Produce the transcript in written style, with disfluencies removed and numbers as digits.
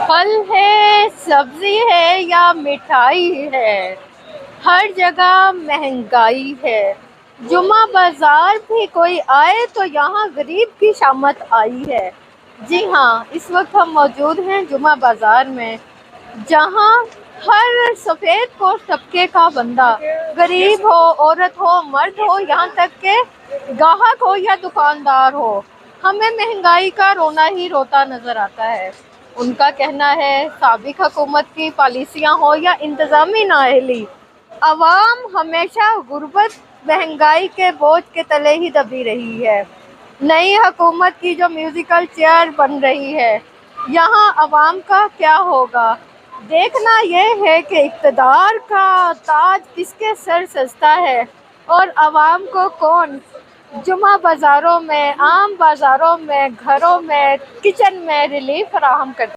پھل ہے، سبزی ہے یا مٹھائی ہے، ہر جگہ مہنگائی ہے۔ جمعہ بازار بھی کوئی آئے تو یہاں غریب کی شامت آئی ہے۔ جی ہاں، اس وقت ہم موجود ہیں جمعہ بازار میں، جہاں ہر سفید پوش طبقے کا بندہ، غریب ہو، عورت ہو، مرد ہو، یہاں تک کہ گاہک ہو یا دکاندار ہو، ہمیں مہنگائی کا رونا ہی روتا نظر آتا ہے۔ ان کا کہنا ہے سابق حکومت کی پالیسیاں ہو یا انتظامی نااہلی، عوام ہمیشہ غربت، مہنگائی کے بوجھ کے تلے ہی دبی رہی ہے۔ نئی حکومت کی جو میوزیکل چیئر بن رہی ہے، یہاں عوام کا کیا ہوگا؟ دیکھنا یہ ہے کہ اقتدار کا تاج کس کے سر سجتا ہے اور عوام کو کون جمعہ بازاروں میں، عام بازاروں میں، گھروں میں، کچن میں ریلیف فراہم کرتا ہے۔